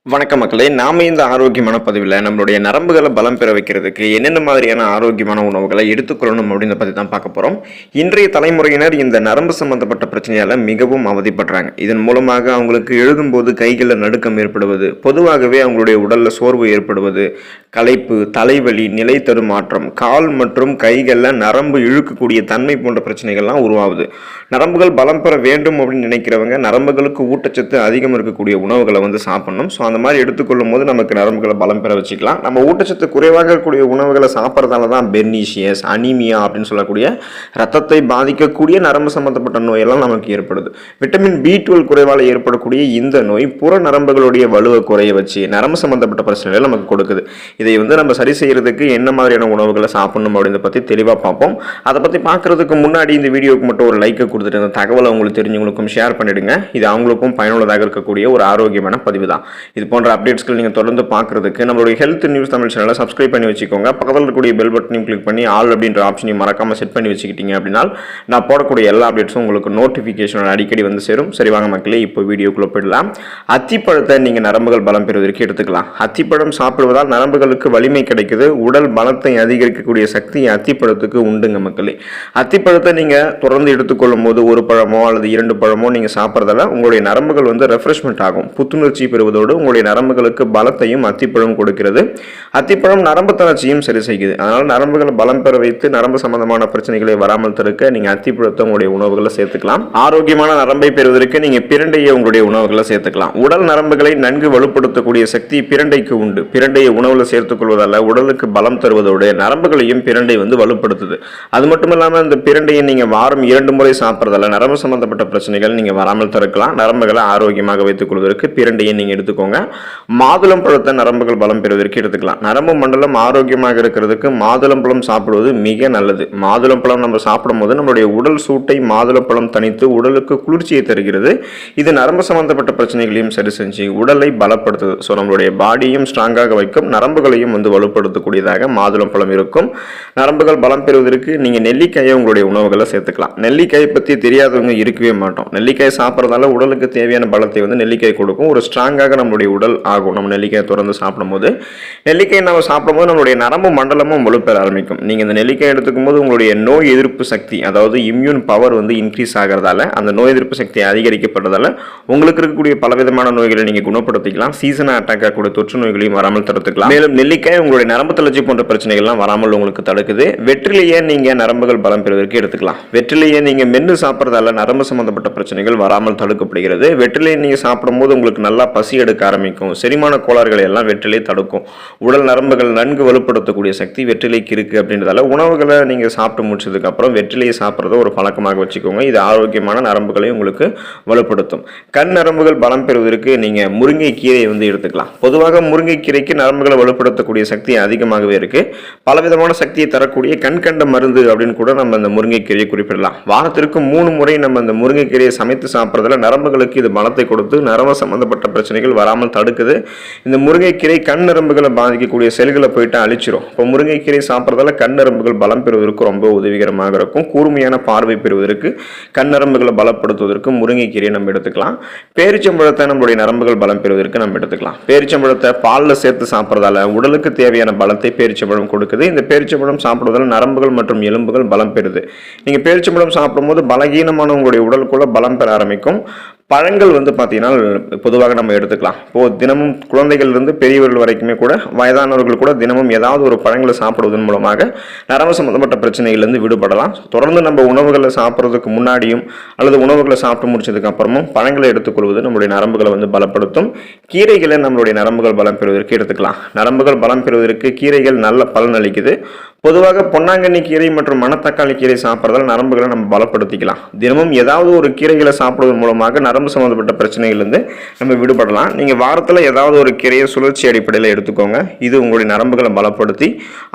வணக்கம் மக்களே, நாம இந்த ஆரோக்கியமான பதிவில் நம்மளுடைய நரம்புகளை பலம் பெற வைக்கிறதுக்கு என்னென்ன மாதிரியான ஆரோக்கியமான உணவுகளை எடுத்துக்கொள்ளணும் அப்படின்னு பற்றி தான் பார்க்க போகிறோம். இன்றைய தலைமுறையினர் இந்த நரம்பு சம்பந்தப்பட்ட பிரச்சனையால் மிகவும் அவதிப்படுறாங்க. இதன் மூலமாக அவங்களுக்கு எழுதும்போது கைகளில் நடுக்கம் ஏற்படுவது, பொதுவாகவே அவங்களுடைய உடலில் சோர்வு ஏற்படுவது, களைப்பு, தலைவலி, நிலை தடுமாற்றம், கால் மற்றும் கைகளில் நரம்பு இழுக்கக்கூடிய தன்மை போன்ற பிரச்சனைகள்லாம் உருவாகுது. நரம்புகள் பலம் பெற வேண்டும் அப்படின்னு நினைக்கிறவங்க நரம்புகளுக்கு ஊட்டச்சத்து அதிகம் இருக்கக்கூடிய உணவுகளை சாப்பிடணும். ஸோ அந்த மாதிரி எடுத்துக்கொள்ளும் போது நமக்கு நரம்புகளை பலம் பெற வச்சுக்கலாம். நம்ம ஊட்டச்சத்து குறைவாக இருக்கக்கூடிய உணவுகளை சாப்பிட்றதால தான் பெர்னீஷியஸ், அனீமியா அப்படின்னு சொல்லக்கூடிய ரத்தத்தை பாதிக்கக்கூடிய நரம்பு சம்பந்தப்பட்ட நோயெல்லாம் நமக்கு ஏற்படுது. விட்டமின் B12 குறைவால் ஏற்படக்கூடிய இந்த நோய் புற நரம்புகளுடைய வலுவை குறைய வச்சு நரம்பு சம்பந்தப்பட்ட பிரச்சனைகளை நமக்கு கொடுக்குது. இதை நம்ம சரி செய்யறதுக்கு என்ன மாதிரியான உணவுகளை சாப்பிடணும் அப்படின்னு பற்றி தெளிவாக பார்ப்போம். அதை பற்றி பார்க்கறதுக்கு முன்னாடி இந்த வீடியோக்கு மட்டும் ஒரு லைக்கை கொடுத்துட்டு இந்த தகவலை உங்களுக்கு தெரிஞ்சவங்களுக்கும் ஷேர் பண்ணிடுங்க. இது அவங்களுக்கும் பயனுள்ளதாக இருக்கக்கூடிய ஒரு ஆரோக்கியமான பதிவு தான். இது போன்ற அப்டேட்ஸ்கள் நீங்கள் தொடர்ந்து பார்க்குறதுக்கு நம்மளுடைய ஹெல்த் நியூஸ் தமிழ் சேனலை சப்ஸ்கிரைப் பண்ணி வச்சுக்கோங்க. பக்கத்தில் இருக்கக்கூடிய பெல் பட்டனையும் கிளிக் பண்ணி ஆல் அப்படின்ற ஆப்ஷனையும் மறக்காமல் செட் பண்ணி வச்சுக்கிட்டீங்க அப்படின்னா நான் போடக்கூடிய எல்லா அப்டேட்ஸும் உங்களுக்கு நோட்டிஃபிகேஷன் அடிக்கடி சேரும். சரி வாங்க மக்களே, இப்போ வீடியோக்குள்ளே போயிடலாம். அத்திப்பழத்தை நீங்கள் நரம்புகள் பலம் பெறுவதற்கு எடுத்துக்கலாம். அத்திப்பழம் சாப்பிடுவதால் நரம்புகளுக்கு வலிமை கிடைக்குது. உடல் பலத்தை அதிகரிக்கக்கூடிய சக்தி அத்திப்பழத்துக்கு உண்டுங்க மக்களே. அத்திப்பழத்தை நீங்கள் தொடர்ந்து எடுத்துக்கொள்ளும் போது ஒரு பழமோ அல்லது 2 பழமோ நீங்கள் சாப்பிட்றதால உங்களுடைய நரம்புகள் ரெஃப்ரெஷ்மெண்ட் ஆகும். புத்துணர்ச்சி பெறுவதோடு உங்களுடைய நரம்புகளுக்கு பலத்தையும் அத்திப்பழம் கொடுக்கிறது. அத்திப்பழம் நரம்பு தளர்ச்சியும் சரி செய்யுது. அதனால் நரம்புகளை பலம் பெற வைத்து நரம்பு சம்பந்தமான பிரச்சனைகளை வராமல் தடுக்க நீங்கள் அத்திப்பழத்தை உங்களுடைய உணவுகளை சேர்த்துக்கலாம். ஆரோக்கியமான நரம்பை பெறுவதற்கு நீங்கள் பிரண்டையை உங்களுடைய உணவுகளை சேர்த்துக்கலாம். உடல் நரம்புகளை நன்கு வலுப்படுத்தக்கூடிய சக்தி பிரண்டைக்கு உண்டு. பிரண்டையை உணவுல சேர்த்துக் கொள்வதால் உடலுக்கு பலம் தருவதோடு நரம்புகளையும் பிரண்டை வலுப்படுத்துது. அது மட்டும் இல்லாமல் இந்த பிரண்டையை நீங்கள் வாரம் 2 முறை சாப்பிட்றதால நரம்பு சம்பந்தப்பட்ட பிரச்சனைகள் நீங்கள் வராமல் தடுக்கலாம். நரம்புகளை ஆரோக்கியமாக வைத்துக் கொள்வதற்கு பிரண்டையை நீங்கள் எடுத்துக்கோங்க. மாதுளம் பழத்தை நரம்புகள் பலம் பெறுவதற்கு எடுத்துக்கலாம். நரம்பு மண்டலம் ஆரோக்கியமாக இருக்கிறதுக்கு மாதுளம் பழம் சாப்பிடுவது மிக நல்லது. மாதுளம் பழம் நம்ம சாப்பிடும் போது நம்மளுடைய உடல் சூட்டை மாதுளம் பழம் தணித்து உடலுக்கு குளிர்ச்சியை தருகிறது. இது நரம்பு சம்பந்தப்பட்ட பிரச்சனைகளையும் சரி செஞ்சு உடலை பலப்படுத்துது. ஸோ நம்மளுடைய பாடியையும் ஸ்ட்ராங்காக வைக்கும், நரம்புகளையும் வலுப்படுத்தக்கூடியதாக மாதுளம் பழம் இருக்கும். நரம்புகள் பலம் பெறுவதற்கு நீங்கள் நெல்லிக்காயை உங்களுடைய உணவுகளை சேர்த்துக்கலாம். நெல்லிக்காயை பற்றி தெரியாதவங்க இருக்கவே மாட்டோம். நெல்லிக்காய் சாப்பிட்றதால உடலுக்கு தேவையான பலத்தை நெல்லிக்காய் கொடுக்கும். ஒரு ஸ்ட்ராங்காக நம்மளுடைய உடல் ஆகும். நம்ம நெல்லிக்காயை தொடர்ந்து சாப்பிடும்போது நம்ம சாப்பிடும்போது நம்மளுடைய நரம்பு மண்டலமும் வலுப்பெற ஆரம்பிக்கும். நீங்கள் இந்த நெல்லிக்காய் எடுத்துக்கும் போது உங்களுடைய நோய் எதிர்ப்பு சக்தி, அதாவது இம்யூன் பவர் இன்க்ரீஸ் ஆகிறதால, அந்த நோய் எதிர்ப்பு சக்தி அதிகரிக்கப்படுறதால உங்களுக்கு இருக்கக்கூடிய பலவிதமான நோய்களை நீங்கள் குணப்படுத்திக்கலாம். சீசனாக அட்டாக் ஆகக்கூடிய தொற்று நோய்களையும் வராமல் தடுத்துக்கலாம். மேலும் நெல்லிக்காய் உங்களுடைய நரம்பு தளர்ச்சி போன்ற பிரச்சனைகள்லாம் வராமல் உங்களுக்கு தடுக்குது. வெற்றிலையே நீங்கள் நரம்புகள் பலம் பெறுவதற்கு எடுத்துக்கலாம். வெற்றிலையே நீங்கள் மென்று சாப்பிட்றதால நரம்பு சம்பந்தப்பட்ட பிரச்சனைகள் வராமல் தடுக்கப்படுகிறது. வெற்றிலையை நீங்கள் சாப்பிடும்போது உங்களுக்கு நல்லா பசி எடுக்க ஆரம்பிக்கும். செரிமான கோளாறுகளை எல்லாம் வெற்றிலை தடுக்கும். உடல் நரம்புகள் நன்கு வலுப்படுத்தக்கூடிய சக்தி வெற்றிலைக்கு இருக்கு. அப்படின்றதால உணவுகளை நீங்க சாப்பிட்டு முடிச்சதுக்கு அப்புறம் வெற்றிலையை சாப்பிட்றத ஒரு பழக்கமாக வச்சுக்கோங்க. இது ஆரோக்கியமான நரம்புகளை உங்களுக்கு வலுப்படுத்தும். கண் நரம்புகள் பலம் பெறுவதற்கு நீங்க முருங்கை கீரையை எடுத்துக்கலாம். பொதுவாக முருங்கை கீரைக்கு நரம்புகளை வலுப்படுத்தக்கூடிய சக்தி அதிகமாகவே இருக்கு. பலவிதமான சக்தியை தரக்கூடிய கண்கண்ட மருந்து அப்படின்னு கூட நம்ம இந்த முருங்கை கீரையை குறிப்பிடலாம். வாரத்திற்கு 3 முறை நம்ம இந்த முருங்கை கீரையை சமைத்து சாப்பிட்றதால நரம்புகளுக்கு இது பலத்தை கொடுத்து நரம்பு சம்பந்தப்பட்ட பிரச்சனைகள் வராமல் தடுக்குது. இந்த முருங்கைக்கீரை கண் நரம்புகளை பாதிக்கக்கூடிய செல்களை போயிட்டு அழிச்சிரும். இப்போ முருங்கைக்கீரை சாப்பிட்றதால கண் நரம்புகள் பலம் பெறுவதற்கு ரொம்ப உதவிகரமாக இருக்கும். கூர்மையான பார்வை பெறுவதற்கு கண் நரம்புகளை பலப்படுத்துவதற்கு முருங்கைக்கீரையை நம்ம எடுத்துக்கலாம். பேரிச்சம்பழத்தை நம்மளுடைய நரம்புகள் பலம் பெறுவதற்கு நம்ம எடுத்துக்கலாம். பேரிச்சம்பழத்தை பாலில் சேர்த்து சாப்பிட்றதால உடலுக்கு தேவையான பலத்தை பேரிச்சம்பழம் கொடுக்குது. இந்த பேரிச்சம்பழம் சாப்பிடுவதால் நரம்புகள் மற்றும் எலும்புகள் பலம் பெறுது. நீங்கள் பேரிச்சம்பழம் சாப்பிடும்போது பலகீனமான உங்களுடைய உடலுக்குள்ள பலம் பெற ஆரம்பிக்கும். பழங்கள் பார்த்தீங்கன்னா பொதுவாக நம்ம எடுத்துக்கலாம். இப்போது தினமும் குழந்தைகளிலிருந்து பெரியவர்கள் வரைக்குமே கூட, வயதானவர்கள் கூட தினமும் ஏதாவது ஒரு பழங்களை சாப்பிடுவதன் மூலமாக நரம்பு சம்பந்தப்பட்ட பிரச்சனைகள்லேருந்து விடுபடலாம். தொடர்ந்து நம்ம உணவுகளை சாப்பிட்றதுக்கு முன்னாடியும் அல்லது உணவுகளை சாப்பிட்டு முடிச்சதுக்கு அப்புறமும் பழங்களை எடுத்துக்கொள்வது நம்மளுடைய நரம்புகளை பலப்படுத்தும். கீரைகளை நம்மளுடைய நரம்புகள் பலம் பெறுவதற்கு எடுத்துக்கலாம். நரம்புகள் பலம் பெறுவதற்கு கீரைகள் நல்ல பலன் அளிக்குது. பொதுவாக பொன்னாங்கண்ணி கீரை மற்றும் மணத்தக்காளி கீரை சாப்பிட்றதால நரம்புகளை நம்ம பலப்படுத்திக்கலாம். தினமும் ஏதாவது ஒரு கீரைகளை சாப்பிடுவதன் மூலமாக நரம்பு சம்பந்தப்பட்ட பிரச்சனைகள்லேருந்து நம்ம விடுபடலாம். நீங்கள் வாரத்தில் ஏதாவது ஒரு கீரையை சுழற்சி அடிப்படையில் எடுத்துக்கோங்க. இது உங்களுடைய நரம்புகளை பலப்படுத்தி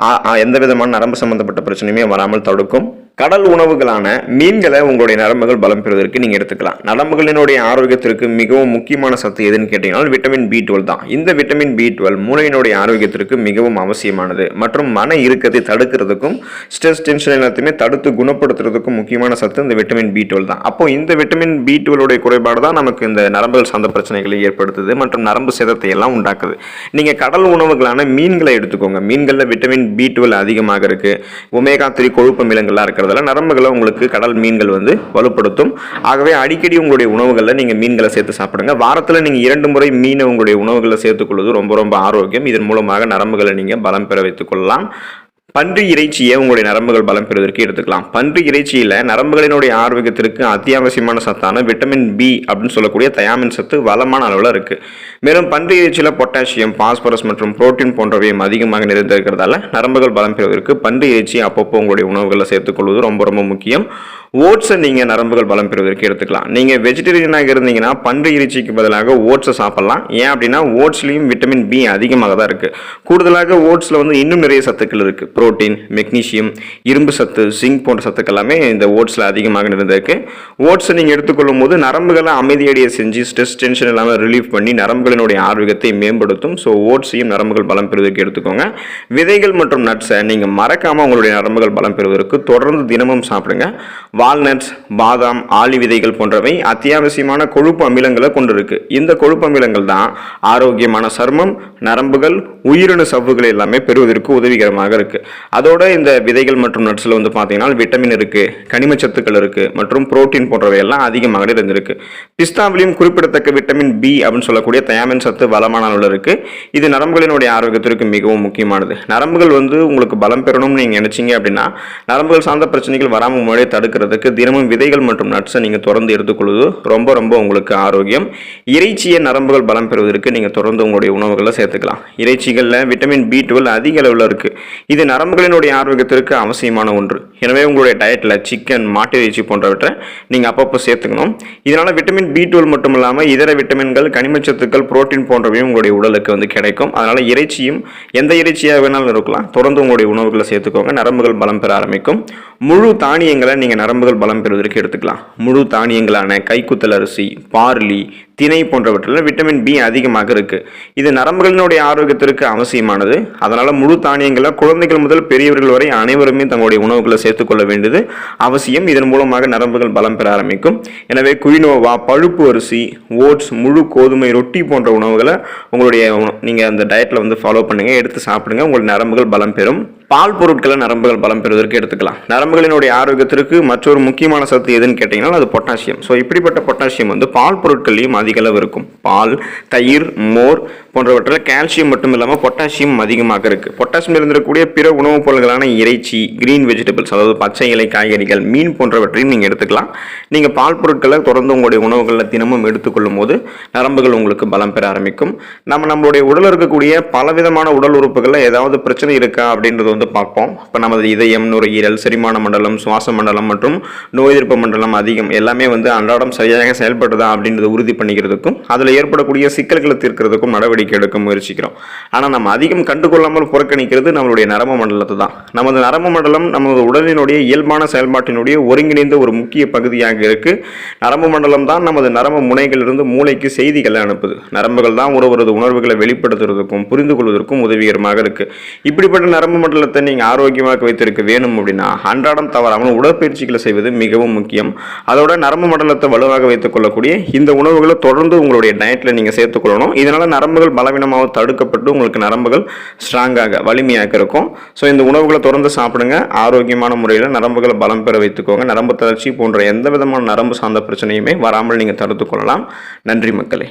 எந்த விதமான நரம்பு சம்பந்தப்பட்ட பிரச்சனையுமே வராமல் தடுக்கும். கடல் உணவுகளான மீன்களை உங்களுடைய நரம்புகள் பலம் பெறுவதற்கு நீங்கள் எடுத்துக்கலாம். நரம்புகளினுடைய ஆரோக்கியத்திற்கு மிகவும் முக்கியமான சத்து எதுன்னு கேட்டீங்கன்னா விட்டமின் B12 தான். இந்த விட்டமின் B12 மூளையினுடைய ஆரோக்கியத்திற்கு மிகவும் அவசியமானது மற்றும் மன இறுக்கத்தை தடுக்கிறதுக்கும் ஸ்ட்ரெஸ் டென்ஷன் எல்லாத்தையுமே தடுத்து குணப்படுத்துறதுக்கும் முக்கியமான சத்து இந்த விட்டமின் B12 தான். அப்போ இந்த விட்டமின் B12 குறைபாடு தான் நமக்கு இந்த நரம்புகள் சார்ந்த பிரச்சனைகளை ஏற்படுத்துது மற்றும் நரம்பு சேதத்தை எல்லாம் உண்டாக்குது. நீங்கள் கடல் உணவுகளான மீன்களை எடுத்துக்கோங்க. மீன்களில் விட்டமின் B12 அதிகமாக இருக்கு. ஒமேகா 3 கொழுப்பு அமிலங்கள்லாம் இருக்கிறது நரம்புகளை உங்களுக்கு கடல் மீன்கள் வலுப்படுத்தும். ஆகவே அடிக்கடி உங்களுடைய உணவுகளில் நீங்க மீன்களை சேர்த்து சாப்பிடுங்க. வாரத்தில் நீங்க 2 முறை மீனை உங்களுடைய உணவுகளை சேர்த்துக் கொள்வது ரொம்ப ரொம்ப ஆரோக்கியம். இதன் மூலமாக நரம்புகளை நீங்க பலம் பெற வைத்துக் கொள்ளலாம். பன்றி இறைச்சியை உங்களுடைய நரம்புகள் பலம் பெறுவதற்கு எடுத்துக்கலாம். பன்றி இறைச்சியில் நரம்புகளினுடைய ஆரோக்கியத்திற்கு அத்தியாவசியமான சத்தான விட்டமின் B அப்படின்னு சொல்லக்கூடிய தயாமின் சத்து வளமான அளவில் இருக்குது. மேலும் பன்றி இறைச்சியில் பொட்டாசியம், பாஸ்பரஸ் மற்றும் புரோட்டீன் போன்றவையும் அதிகமாக நிறைந்திருக்கிறதால நரம்புகள் பலம் பெறுவதற்கு பன்றி இறைச்சி அப்பப்போ உங்களுடைய உணவுகளில் சேர்த்துக்கொள்வது ரொம்ப ரொம்ப முக்கியம். ஓட்ஸை நீங்கள் நரம்புகள் பலம் பெறுவதற்கு எடுத்துக்கலாம். நீங்கள் வெஜிடேரியனாக இருந்தீங்கன்னா பன்றி இறைச்சிக்கு பதிலாக ஓட்ஸை சாப்பிடலாம். ஏன் அப்படின்னா ஓட்ஸ்லையும் விட்டமின் B அதிகமாக தான் இருக்குது. கூடுதலாக ஓட்ஸில் இன்னும் நிறைய சத்துக்கள் இருக்குது. புரோட்டீன், மெக்னீசியம், இரும்பு சத்து, ஜிங்க் போன்ற சத்துக்கள் எல்லாமே இந்த ஓட்ஸில் அதிகமாக நிறைந்திருக்கு. ஓட்ஸை நீங்கள் எடுத்துக்கொள்ளும் போது நரம்புகளை அமைதியடைய செஞ்சு ஸ்ட்ரெஸ் டென்ஷன் இல்லாமல் ரிலீஃப் பண்ணி நரம்புகளினுடைய ஆரோக்கியத்தை மேம்படுத்தும். ஸோ ஓட்ஸையும் நரம்புகள் பலம் பெறுவதற்கு எடுத்துக்கோங்க. விதைகள் மற்றும் நட்ஸை நீங்கள் மறக்காமல் உங்களுடைய நரம்புகள் பலம் பெறுவதற்கு தொடர்ந்து தினமும் சாப்பிடுங்க. வால்நட்ஸ், பாதாம், ஆளி விதைகள் போன்றவை அத்தியாவசியமான கொழுப்பு அமிலங்களை கொண்டிருக்கு. இந்த கொழுப்பு அமிலங்கள் தான் ஆரோக்கியமான சருமம், நரம்புகள், உயிரணு சவ்வுகள் எல்லாமே பெறுவதற்கு உதவிகரமாக இருக்கு. அதோட இந்த விதைகள் மற்றும் நட்ஸ்ல பார்த்தீங்கன்னா விட்டமின் இருக்கு, கனிமச்சத்துக்கள் இருக்கு மற்றும் புரோட்டீன் போன்றவை எல்லாம் அதிகமாக இருந்திருக்கு. பிஸ்தாவிலையும் குறிப்பிடத்தக்க விட்டமின் B அப்படின்னு சொல்லக்கூடிய தயாமின் சத்து வளமான அளவில் இருக்கு. இது நரம்புகளினுடைய ஆரோக்கியத்திற்கு மிகவும் முக்கியமானது. நரம்புகள் உங்களுக்கு பலம் பெறணும்னு நீங்க நினைச்சீங்க அப்படின்னா நரம்புகள் சார்ந்த பிரச்சனைகள் வராமல் முன்னாடியே தடுக்கிறது தினமும் விதைகள் மற்றும் நட்ஸை நீங்க தொடர்ந்து எடுத்துக்கொள்வது ரொம்ப ரொம்ப உங்களுக்கு ஆரோக்கியம். இறைச்சியை நரம்புகள் பலம் பெறுவதற்கு நீங்க தொடர்ந்து உங்களுடைய உணவுகளை சேர்த்துக்கலாம். இறைச்சிகளில் விட்டமின் B12 அதிக அளவில் இருக்கு. இது நரம்புகளினுடைய ஆரோக்கியத்திற்கு அவசியமான ஒன்று. எனவே உங்களுடைய டயட்ல சிக்கன், மாட்டு இறைச்சி போன்றவற்றை நீங்க அப்பப்போ சேர்த்துக்கணும். இதனால விட்டமின் B12 மட்டும் இல்லாமல் இதர விட்டமின்கள், கனிமச்சத்துக்கள், புரோட்டீன் போன்றவையும் உங்களுடைய உடலுக்கு கிடைக்கும். அதனால இறைச்சியும் எந்த இறைச்சியாக வேணாலும் இருக்கலாம், தொடர்ந்து உங்களுடைய உணவுகளை சேர்த்துக்கோங்க. நரம்புகள் பலம் பெற ஆரம்பிக்கும். முழு தானியங்களை நீங்க நரம்புகள் பலம் பெறுவதற்கு எடுத்துக்கலாம். முழு தானியங்களான கைக்குத்தல் அரிசி, பார்லி, திணை போன்றவற்றில் விட்டமின் B அதிகமாக இருக்கு. இது நரம்புகளினுடைய ஆரோக்கியத்திற்கு அவசியமானது. அதனால முழு தானியங்களை குழந்தைகள் முதல் பெரியவர்கள் வரை அனைவருமே தங்களுடைய உணவுகளை சேர்த்துக்கொள்ள வேண்டியது அவசியம். இதன் மூலமாக நரம்புகள் பலம் பெற ஆரம்பிக்கும். எனவே குயினோவா, பழுப்பு அரிசி, ஓட்ஸ், முழு கோதுமை ரொட்டி போன்ற உணவுகளை உங்களுடைய நீங்க அந்த டயட்ல ஃபாலோ பண்ணுங்க, எடுத்து சாப்பிடுங்க. உங்களுடைய நரம்புகள் பலம் பெறும். பால் பொருட்களை நரம்புகள் பலம் பெறுவதற்கு எடுத்துக்கலாம். நரம்புகளினுடைய ஆரோக்கியத்திற்கு மற்றொரு முக்கியமான சத்து எதுன்னு கேட்டீங்கன்னா அது பொட்டாசியம். ஸோ இப்படிப்பட்ட பொட்டாசியம் பால் பொருட்களையும் அதிக அளவு இருக்கும். பால், தயிர், மோர் போன்றவற்றில் கால்சியம் மட்டும் இல்லாமல் பொட்டாசியம் அதிகமாக இருக்கு. பொட்டாசியம் இருந்திருக்கக்கூடிய பிற உணவுப் பொருட்களான இறைச்சி, கிரீன் வெஜிடபிள்ஸ் அதாவது பச்சை இலை காய்கறிகள், மீன் போன்றவற்றையும் நீங்கள் எடுத்துக்கலாம். நீங்கள் பால் பொருட்களை தொடர்ந்து உங்களுடைய உணவுகளில் தினமும் எடுத்துக்கொள்ளும் போது நரம்புகள் உங்களுக்கு பலம் பெற ஆரம்பிக்கும். நம்மளுடைய உடலில் இருக்கக்கூடிய பலவிதமான உடல் உறுப்புகளில் ஏதாவது பிரச்சனை இருக்கா அப்படின்றது பார்ப்போம். இப்போ நமது இதயம், நுரையீரல், செரிமான மண்டலம், சுவாச மண்டலம் மற்றும் நோய் எதிர்ப்பு மண்டலம் அதிகம் எல்லாமே அன்றாடம் சரியாக செயல்படுதா அப்படின்றத உறுதி பண்ணிக்கிறதுக்கும் அதில் ஏற்படக்கூடிய சிக்கல்களை தீர்க்கிறதுக்கும் நடவடிக்கை எடுக்க முயற்சிக்கிறோம். ஆனால் நம்ம அதிகம் கண்டுகொள்ளாமல் புறக்கணிக்கிறது நம்மளுடைய நரம்பு மண்டலத்தை தான். நமது நரம்பு மண்டலம் நமது உடலினுடைய இயல்பான செயல்பாட்டினுடைய ஒருங்கிணைந்த ஒரு முக்கிய பகுதியாக இருக்கு. நரம்பு மண்டலம் தான் நமது நரம்பு முனைகளிலிருந்து மூளைக்கு செய்திகளை அனுப்புது. நரம்புகள் தான் ஒருவரது உணர்வுகளை வெளிப்படுத்துவதற்கும் புரிந்து கொள்வதற்கும் உதவிகரமாக இருக்கு. இப்படிப்பட்ட நரம்பு மண்டலத்தை நீங்க ஆரோக்கியமாக வைத்திருக்க வேணும் அப்படின்னா அன்றாடம் தவறாமல் உடற்பயிற்சிகளை செய்வது மிகவும் முக்கியம். அதோட நரம்பு மண்டலத்தை வலுவாக வைத்துக் கொள்ளக்கூடிய இந்த உணவுகளை தொடர்ந்து உங்களுடைய டயட்ல நீங்க சேர்த்துக்கொள்ளணும். இதனால நரம்புகள் பலவீனமாக தடுக்கப்பட்டு உங்களுக்கு நரம்புகள் ஸ்ட்ராங்காக வலிமையாக இருக்கும். ஸோ இந்த உணவுகளை தொடர்ந்து சாப்பிடுங்க. ஆரோக்கியமான முறையில் நரம்புகளை பலம் பெற வைத்துக்கோங்க. நரம்பு தளர்ச்சி போன்ற எந்த விதமான நரம்பு சார்ந்த பிரச்சனையுமே வராமல் நீங்க தடுத்துக் கொள்ளலாம். நன்றி மக்களே.